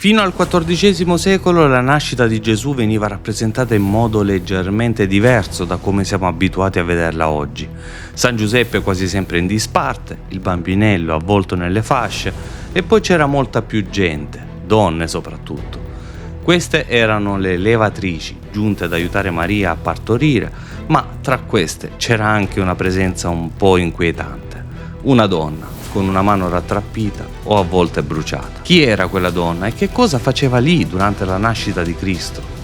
Fino al XIV secolo la nascita di Gesù veniva rappresentata in modo leggermente diverso da come siamo abituati a vederla oggi. San Giuseppe quasi sempre in disparte, il bambinello avvolto nelle fasce e poi c'era molta più gente, donne soprattutto. Queste erano le levatrici, giunte ad aiutare Maria a partorire, ma tra queste c'era anche una presenza un po' inquietante. Una donna con una mano rattrappita o a volte bruciata. Chi era quella donna e che cosa faceva lì durante la nascita di Cristo?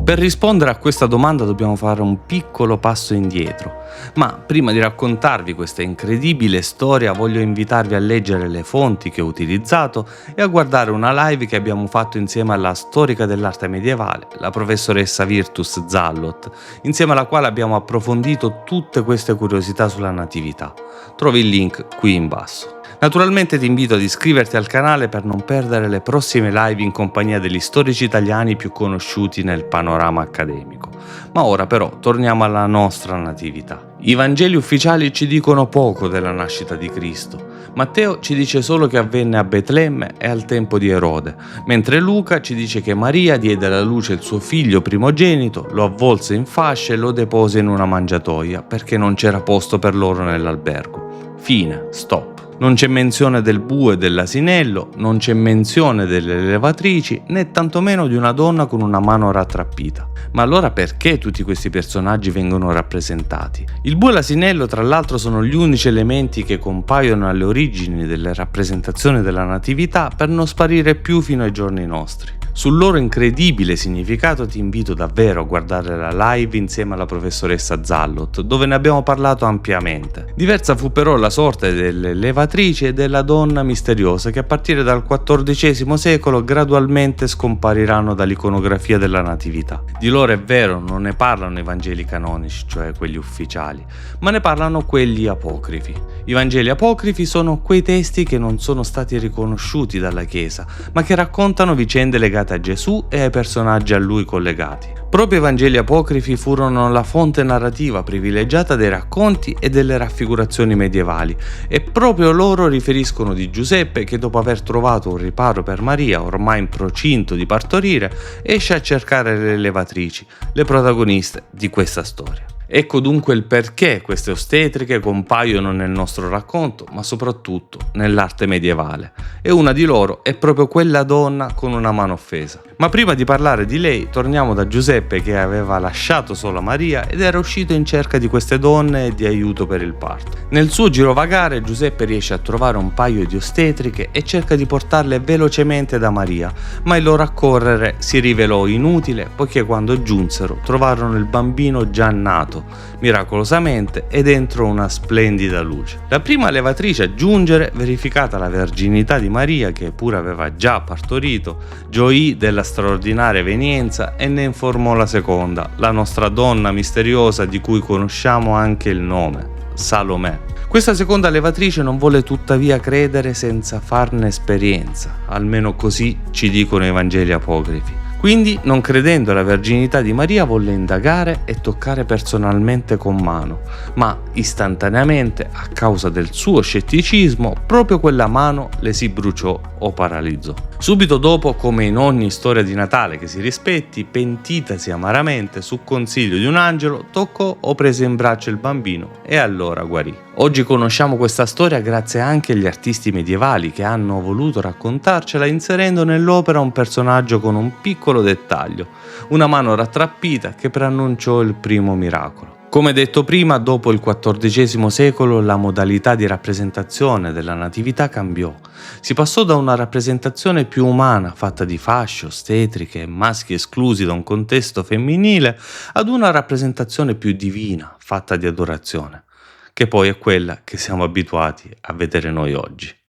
Per rispondere a questa domanda dobbiamo fare un piccolo passo indietro, ma prima di raccontarvi questa incredibile storia voglio invitarvi a leggere le fonti che ho utilizzato e a guardare una live che abbiamo fatto insieme alla storica dell'arte medievale, la professoressa Virtus Zallot, insieme alla quale abbiamo approfondito tutte queste curiosità sulla natività. Trovi il link qui in basso. Naturalmente ti invito ad iscriverti al canale per non perdere le prossime live in compagnia degli storici italiani più conosciuti nel panorama accademico. Ma ora però torniamo alla nostra natività. I Vangeli ufficiali ci dicono poco della nascita di Cristo. Matteo ci dice solo che avvenne a Betlemme e al tempo di Erode, mentre Luca ci dice che Maria diede alla luce il suo figlio primogenito, lo avvolse in fasce e lo depose in una mangiatoia perché non c'era posto per loro nell'albergo. Fine, stop. Non c'è menzione del bue e dell'asinello, non c'è menzione delle levatrici, né tantomeno di una donna con una mano rattrappita. Ma allora perché tutti questi personaggi vengono rappresentati? Il bue e l'asinello, tra l'altro, sono gli unici elementi che compaiono alle origini delle rappresentazioni della natività per non sparire più fino ai giorni nostri. Sul loro incredibile significato ti invito davvero a guardare la live insieme alla professoressa Zallot, dove ne abbiamo parlato ampiamente. Diversa fu però la sorte delle levatrici e della donna misteriosa che a partire dal XIV secolo gradualmente scompariranno dall'iconografia della natività. Di loro è vero, non ne parlano i Vangeli canonici, cioè quelli ufficiali, ma ne parlano quelli apocrifi. I Vangeli apocrifi sono quei testi che non sono stati riconosciuti dalla Chiesa, ma che raccontano vicende legate a Gesù e ai personaggi a lui collegati. Proprio i Vangeli apocrifi furono la fonte narrativa privilegiata dei racconti e delle raffigurazioni medievali e proprio loro riferiscono di Giuseppe che dopo aver trovato un riparo per Maria, ormai in procinto di partorire, esce a cercare le levatrici, le protagoniste di questa storia. Ecco dunque il perché queste ostetriche compaiono nel nostro racconto, ma soprattutto nell'arte medievale. E una di loro è proprio quella donna con una mano offesa. Ma prima di parlare di lei, torniamo da Giuseppe che aveva lasciato sola Maria ed era uscito in cerca di queste donne e di aiuto per il parto. Nel suo girovagare Giuseppe riesce a trovare un paio di ostetriche e cerca di portarle velocemente da Maria, ma il loro accorrere si rivelò inutile poiché quando giunsero trovarono il bambino già nato, miracolosamente ed entro una splendida luce. La prima levatrice a giungere, verificata la verginità di Maria che pure aveva già partorito, gioì della straordinaria evenienza e ne informò la seconda, la nostra donna misteriosa di cui conosciamo anche il nome, Salomè. Questa seconda levatrice non volle tuttavia credere senza farne esperienza, almeno così ci dicono i Vangeli apocrifi. Quindi, non credendo alla verginità di Maria, volle indagare e toccare personalmente con mano, ma istantaneamente, a causa del suo scetticismo, proprio quella mano le si bruciò o paralizzò. Subito dopo, come in ogni storia di Natale che si rispetti, pentitasi amaramente su consiglio di un angelo, toccò o prese in braccio il bambino e allora guarì. Oggi conosciamo questa storia grazie anche agli artisti medievali che hanno voluto raccontarcela inserendo nell'opera un personaggio con un piccolo dettaglio, una mano rattrappita che preannunciò il primo miracolo. Come detto prima, dopo il XIV secolo la modalità di rappresentazione della natività cambiò. Si passò da una rappresentazione più umana, fatta di fasce, ostetriche e maschi esclusi da un contesto femminile, ad una rappresentazione più divina, fatta di adorazione, che poi è quella che siamo abituati a vedere noi oggi.